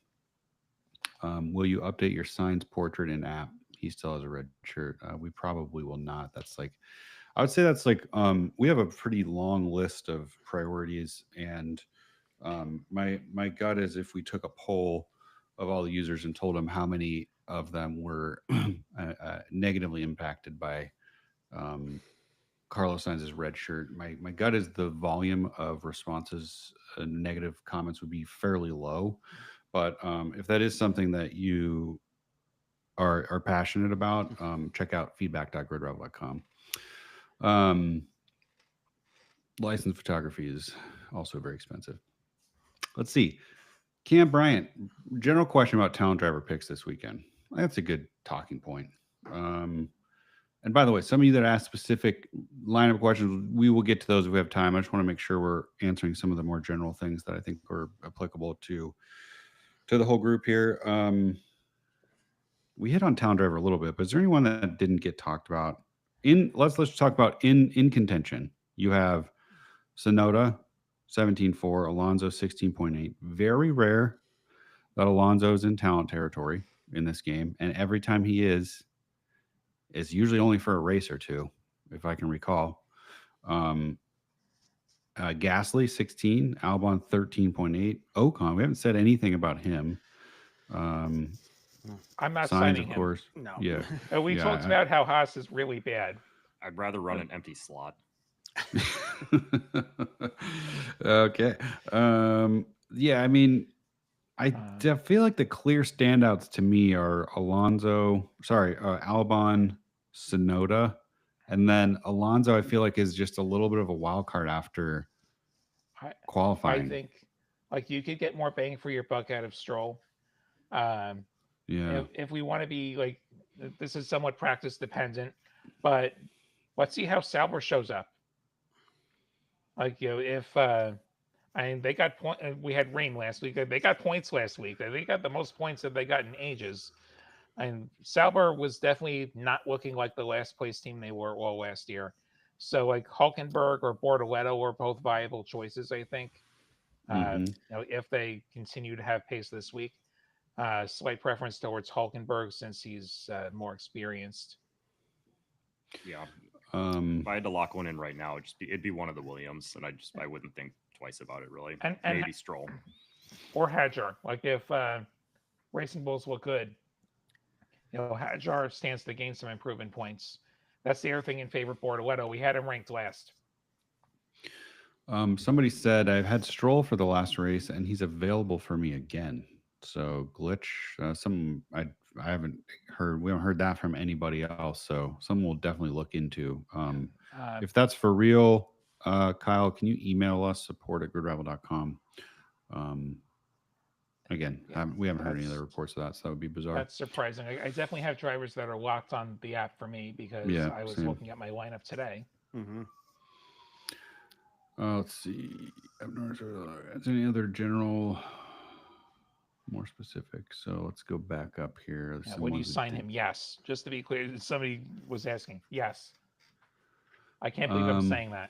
Will you update your signs portrait in app? He still has a red shirt. We probably will not. That's like, I would say that's like, we have a pretty long list of priorities, and my gut is if we took a poll of all the users and told them how many of them were negatively impacted by Carlos Sainz's red shirt. My gut is the volume of responses, negative comments would be fairly low. But if that is something that you are passionate about, check out feedback.gridrival.com. Licensed photography is also very expensive. Let's see. Cam Bryant, general question about talent driver picks this weekend. That's a good talking point. And by the way, some of you that asked specific lineup questions, we will get to those if we have time. I just want to make sure we're answering some of the more general things that I think are applicable to the whole group here. We hit on Town Driver a little bit, but is there anyone that didn't get talked about? Let's talk about in contention. You have Sonoda, 17.4, Alonso 16.8. Very rare that Alonso's in talent territory in this game, and every time he is, it's usually only for a race or 2, if I can recall. Gasly 16, Albon 13.8, Ocon. We haven't said anything about him. I'm not Signs, signing of him. course. No. Yeah. We talked about how Haas is really bad. I'd rather run an empty slot. Okay. Yeah, I mean, I feel like the clear standouts to me are Albon, Sonoda, and then Alonso. I feel like is just a little bit of a wild card after qualifying. I think like you could get more bang for your buck out of Stroll. Yeah. If we want to be like, this is somewhat practice dependent, but let's see how Sauber shows up. Like, if they got we had rain last week. They got points last week. They got the most points that they got in ages. And Sauber was definitely not looking like the last place team they were all last year. So like Hulkenberg or Bortoletto were both viable choices, I think. If they continue to have pace this week, slight preference towards Hulkenberg since he's more experienced. Yeah. If I had to lock one in right now, it'd be one of the Williams, and I wouldn't think twice about it really. And maybe Stroll or Hadjar. Like if Racing Bulls look good, Hadjar stands to gain some improvement points. That's the other thing in favor of Bortoletto. We had him ranked last. Somebody said I've had Stroll for the last race, and he's available for me again. So glitch. I haven't heard. We haven't heard that from anybody else. So someone will definitely look into. If that's for real, Kyle, can you email us support@gridrival.com? Again, we haven't heard any other reports of that, so that would be bizarre. That's surprising. I definitely have drivers that are locked on the app for me because I was looking at my lineup today. Mm-hmm. Let's see. I've noticed any other general, more specific. So let's go back up here. Yeah, would you sign him? Yes. Just to be clear, somebody was asking. Yes. I can't believe I'm saying that.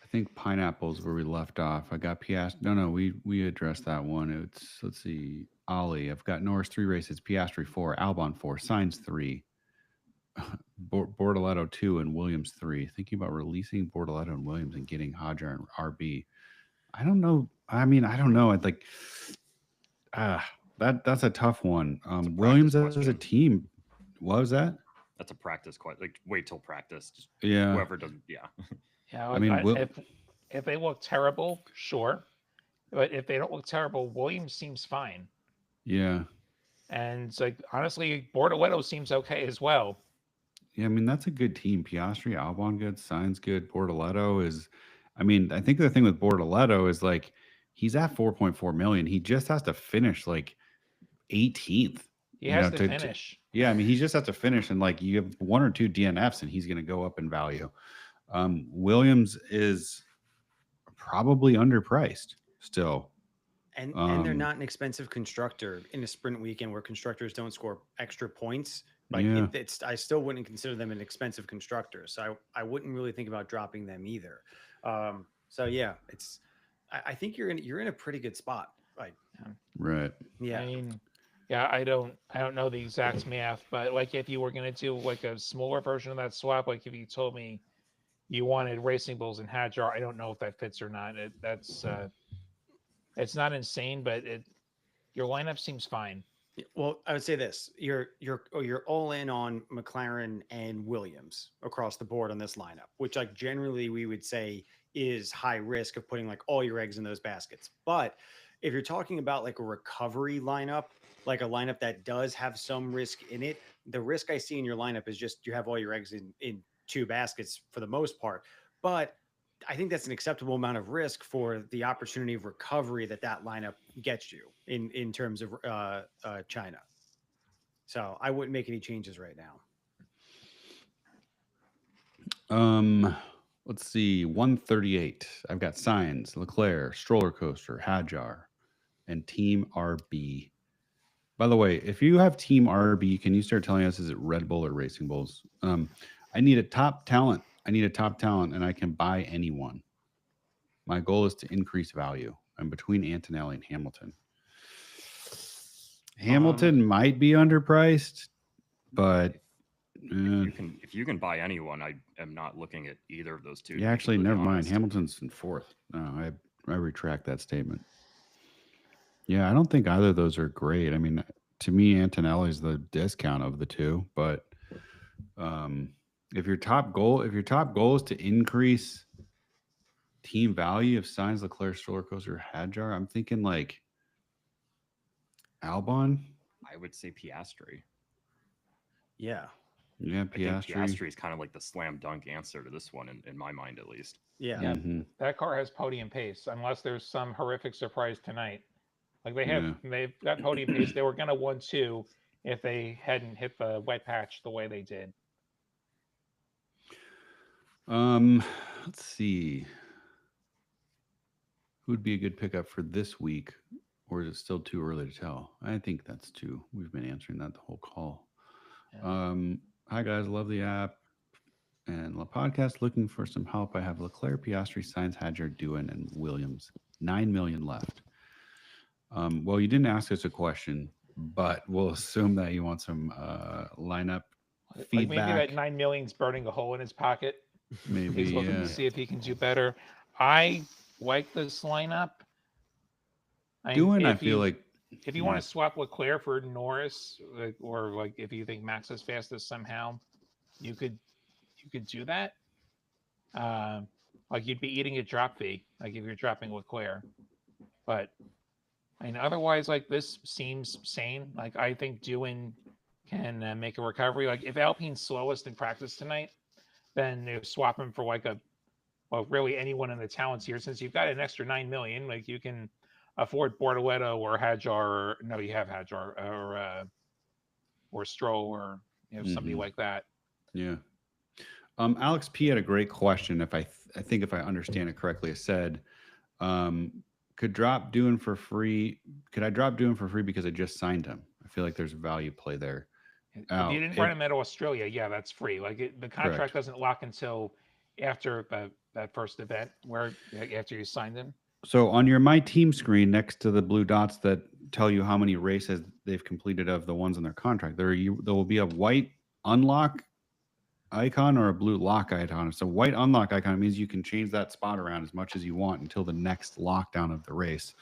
I think Pineapple's where we left off. I got Piastri. No, we addressed that one. It's, let's see, Ollie. I've got Norris 3 races, Piastri 4, Albon 4, Sainz 3, Bortoletto 2, and Williams 3. Thinking about releasing Bortoletto and Williams and getting Hadjar and RB. I don't know. I mean, I don't know. I'd like that's a tough one. Williams as a team. What was that? That's a practice question. Like, wait till practice. Just Yeah. whoever doesn't. Yeah. Yeah. I mean, if they look terrible, sure. But if they don't look terrible, Williams seems fine. Yeah. And it's like, honestly, Bortoletto seems okay as well. Yeah, I mean, that's a good team. Piastri, Albon good, Sainz good, Bortoletto is, I mean, I think the thing with Bortoletto is like, he's at 4.4 million. He just has to finish like 18th. He has to finish. Yeah, I mean, he just has to finish, and like you have 1 or 2 DNFs, and he's going to go up in value. Williams is probably underpriced still. And they're not an expensive constructor in a sprint weekend where constructors don't score extra points. Like I still wouldn't consider them an expensive constructor. So I wouldn't really think about dropping them either. So yeah, I think you're in a pretty good spot. Like, right. Yeah. I mean, yeah, I don't know the exact math, but like if you were going to do like a smaller version of that swap, like if you told me you wanted Racing Bulls and Hadjar, I don't know if that fits or not. It's not insane, but your lineup seems fine. Well, I would say this: you're all in on McLaren and Williams across the board on this lineup, which like generally we would say is high risk of putting like all your eggs in those baskets. But if you're talking about like a recovery lineup, like a lineup that does have some risk in it, the risk I see in your lineup is just you have all your eggs in 2 baskets for the most part. But I think that's an acceptable amount of risk for the opportunity of recovery that lineup gets you in terms of China. So I wouldn't make any changes right now. Let's see, 138. I've got Sainz, Leclerc, Stroller Coaster, Hadjar, and Team RB. By the way, if you have Team RB, can you start telling us, is it Red Bull or Racing Bulls? I need a top talent. And I can buy anyone. My goal is to increase value. I'm between Antonelli and Hamilton. Hamilton might be underpriced, but if you can buy anyone, I am not looking at either of those two. Yeah, actually, never mind. Hamilton's in 4th. No, I retract that statement. Yeah, I don't think either of those are great. I mean, to me, Antonelli's the discount of the two, but if your top goal is to increase team value of Sainz, Leclerc, Stroller Coaster, Hadjar, I'm thinking like Albon. I would say Piastri. Yeah. Yeah, Piastri. Piastri is kind of like the slam dunk answer to this one, in my mind, at least. Yeah. Mm-hmm. That car has podium pace, unless there's some horrific surprise tonight. Like they've got podium pace. They were going to 1-2 if they hadn't hit the wet patch the way they did. Let's see. Who would be a good pickup for this week, or is it still too early to tell? I think that's too. We've been answering that the whole call. Yeah. Hi guys, love the app and the podcast. Looking for some help. I have Leclerc, Piastri, Sainz, Hadjar, Doohan, and Williams. 9 million left. Well, you didn't ask us a question, but we'll assume that you want some lineup feedback. Like maybe that 9 million's burning a hole in his pocket. Maybe he's looking to see if he can do better. I like this lineup. I feel like if you want to swap Leclerc for Norris, or like if you think Max is fastest somehow, you could do that. Like you'd be eating a drop fee, like if you're dropping Leclerc. But I mean, otherwise, like this seems sane. Like I think Doohan can make a recovery. Like if Alpine's slowest in practice tonight, then swap him for like really anyone in the talents here, since you've got an extra 9 million, like you can afford Bortoletto or Hajar, or no, you have Hajar or Stroll or somebody like that. Yeah. Alex P had a great question. If I think if I understand it correctly, it said, could drop Doohan for free? Could I drop Doohan for free because I just signed him? I feel like there's a value play there. If you didn't run him at Australia, yeah, that's free. Like the contract Correct. doesn't lock until after that first event, where after you signed him. So on your My Team screen next to the blue dots that tell you how many races they've completed of the ones in their contract, there will be a white unlock icon or a blue lock icon. So white unlock icon means you can change that spot around as much as you want until the next lockdown of the race.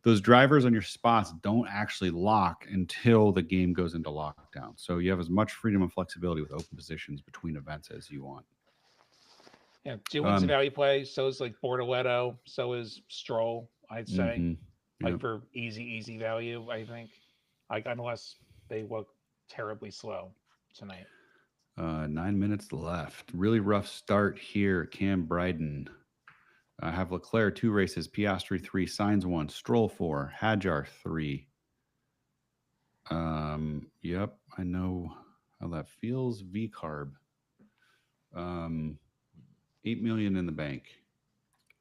Those drivers on your spots don't actually lock until the game goes into lockdown. So you have as much freedom and flexibility with open positions between events as you want. Yeah, Doohan's a value play. So is like Bortoletto. So is Stroll, I'd say. Like for easy value, I think. Like unless they look terribly slow tonight. 9 minutes left. Really rough start here. Cam Bryden. I have Leclerc 2 races, Piastri 3, Sainz 1, Stroll 4, Hajar 3. Yep, I know how that feels. V-carb. 8 million in the bank.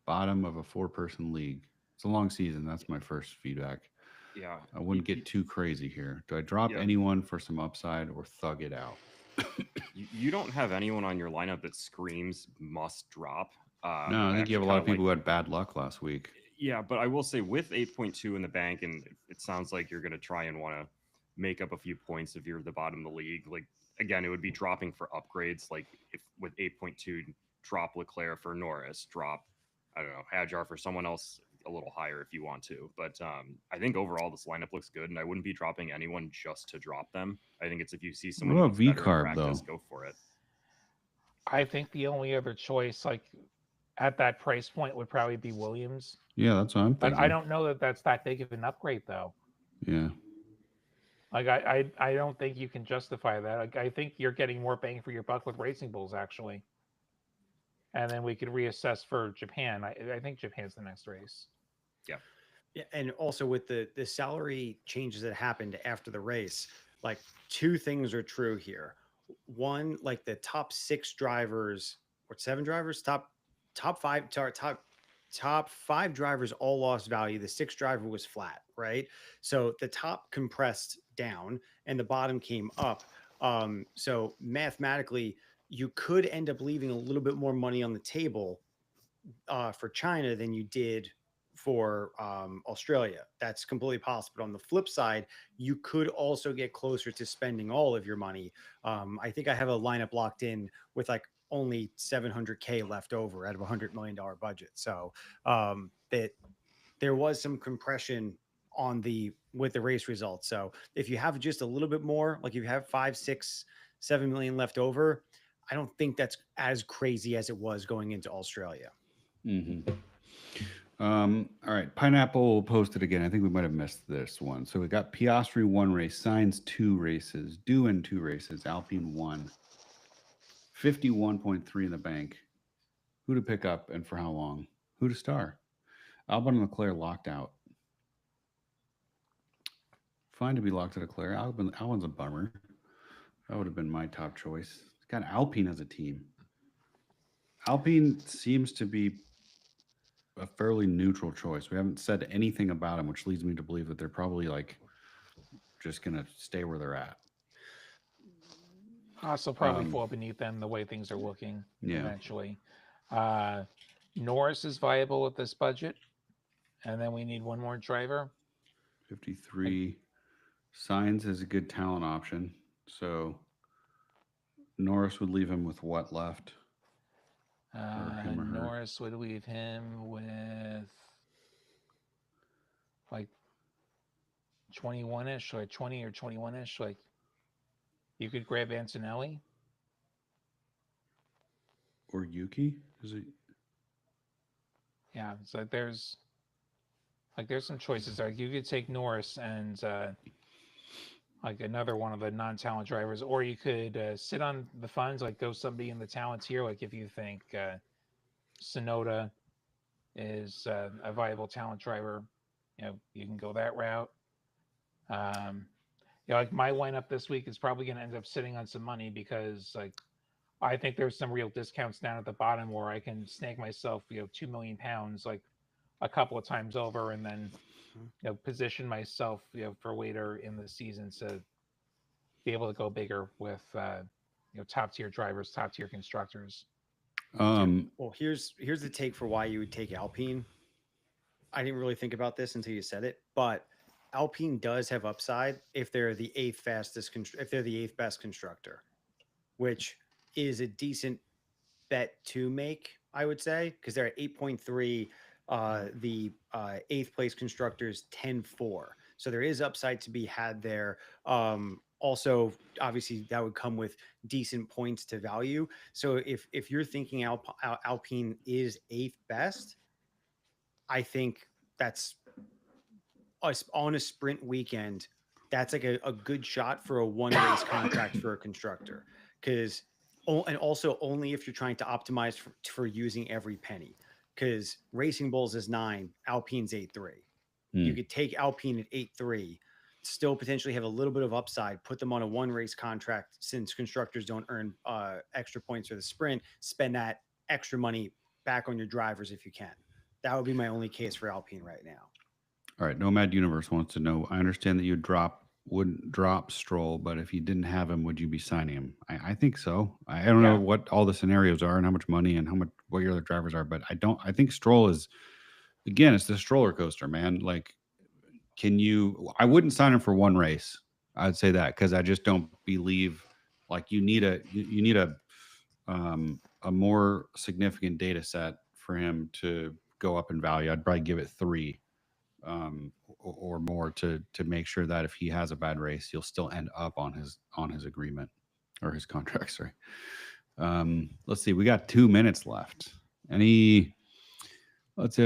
Bottom of a 4-person league. It's a long season. That's my first feedback. Yeah. I wouldn't get too crazy here. Do I drop anyone for some upside or thug it out? You don't have anyone on your lineup that screams must drop. No, I think you have a lot of people who had bad luck last week. Yeah, but I will say with 8.2 in the bank, and it sounds like you're going to try and want to make up a few points if you're the bottom of the league. Like, again, it would be dropping for upgrades. Like, if with 8.2, drop Leclerc for Norris, drop, I don't know, Hajar for someone else a little higher if you want to. But I think overall this lineup looks good, and I wouldn't be dropping anyone just to drop them. I think it's if you see someone who's better in practice, go for it. I think the only other choice, like at that price point, would probably be Williams. Yeah, that's what I'm thinking. But I don't know that that's that big of an upgrade, though. Yeah. Like I don't think you can justify that. Like, I think you're getting more bang for your buck with Racing Bulls, actually. And then we could reassess for Japan. I think Japan's the next race. Yeah. Yeah, and also with the salary changes that happened after the race, like 2 things are true here. One, like the top 6 drivers or 7 drivers, top 5 drivers all lost value. The 6th driver was flat, right? So the top compressed down and the bottom came up. So mathematically, you could end up leaving a little bit more money on the table for China than you did for Australia. That's completely possible. But on the flip side, you could also get closer to spending all of your money. I think I have a lineup locked in with like only 700K left over out of $100 million budget. So that there was some compression with the race results. So if you have just a little bit more, like you have 5, 6, 7 million left over, I don't think that's as crazy as it was going into Australia. All right, Pineapple posted again. I think we might have missed this one. So we got Piastri 1 race, Sainz 2 races, Doohan 2 races, Alpine 1, 51.3 in the bank. Who to pick up and for how long? Who to star? Albon and Leclerc locked out. Fine to be locked at Leclerc. Albon's a bummer. That would have been my top choice. Got Alpine as a team. Alpine seems to be a fairly neutral choice. We haven't said anything about them, which leads me to believe that they're probably like just going to stay where they're at. Also probably fall beneath them the way things are looking eventually. Norris is viable with this budget. And then we need one more driver. 53. Sainz is a good talent option. So Norris would leave him with what left? Norris would leave him with like 21-ish, like 20 or 21-ish. Like you could grab Antonelli. Or Yuki? Is it? Yeah, so there's some choices. Like you could take Norris and like another one of the non-talent drivers, or you could sit on the funds, like go somebody in the talent tier. Like if you think Sonoda is a viable talent driver, you can go that route. Um, like my lineup this week is probably going to end up sitting on some money because like I think there's some real discounts down at the bottom where I can snag myself, £2 million like a couple of times over, and then position myself, for later in the season to be able to go bigger with top tier drivers, top tier constructors. Well, here's the take for why you would take Alpine. I didn't really think about this until you said it, but Alpine does have upside if they're the if they're the eighth best constructor, which is a decent bet to make, I would say, because they're at 8.3. The eighth place constructors 10.4. So there is upside to be had there. Also, obviously, that would come with decent points to value. So if you're thinking Alpine is eighth best, I think that's us on a sprint weekend. That's like a good shot for a one race contract for a constructor, because and also only if you're trying to optimize for using every penny, because Racing Bulls is 9, Alpine's 8.3. You could take Alpine at 8.3, still potentially have a little bit of upside, put them on a one race contract since constructors don't earn extra points for the sprint, spend that extra money back on your drivers if you can. That would be my only case for Alpine right now. All right, Nomad Universe wants to know, I understand that you wouldn't drop Stroll, but if you didn't have him, would you be signing him? I think so. I don't know what all the scenarios are and how much money and what your other drivers are, but I think Stroll is, again, it's the stroller coaster, man. Like, I wouldn't sign him for one race. I'd say that, because I just don't believe, like, you need a more significant data set for him to go up in value. I'd probably give it 3 or more to make sure that if he has a bad race, he'll still end up on his agreement or his contract. Sorry. Let's see. We got 2 minutes left. Let's say,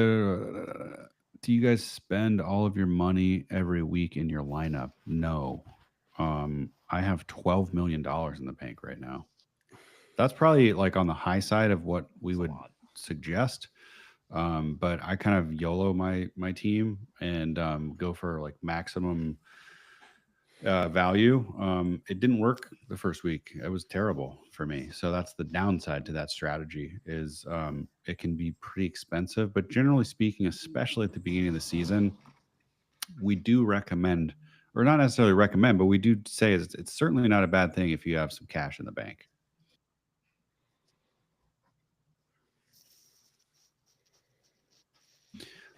do you guys spend all of your money every week in your lineup? No. I have $12 million in the bank right now. That's probably like on the high side of what we would suggest. But I kind of YOLO my team and go for like maximum value. It didn't work the first week. It was terrible for me. So that's the downside to that strategy, is it can be pretty expensive. But generally speaking, especially at the beginning of the season, we do recommend, or not necessarily recommend, but we do say it's certainly not a bad thing if you have some cash in the bank.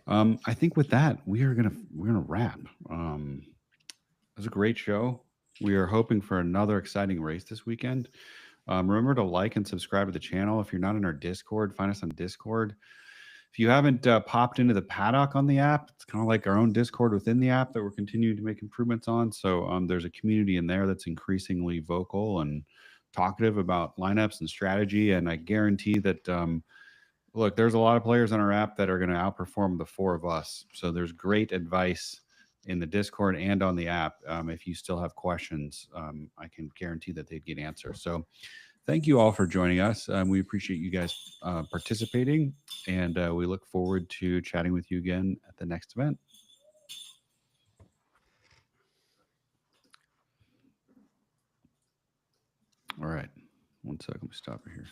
I think with that, we're gonna wrap. It was a great show. We are hoping for another exciting race this weekend. Remember to like and subscribe to the channel. If you're not in our Discord, find us on Discord. If you haven't popped into the paddock on the app, it's kind of like our own Discord within the app that we're continuing to make improvements on. So there's a community in there that's increasingly vocal and talkative about lineups and strategy. And I guarantee that look, there's a lot of players on our app that are going to outperform the 4 of us. So there's great advice in the Discord and on the app. If you still have questions, I can guarantee that they'd get answers. So thank you all for joining us. We appreciate you guys participating, and we look forward to chatting with you again at the next event. All right. One second. Let me stop it here.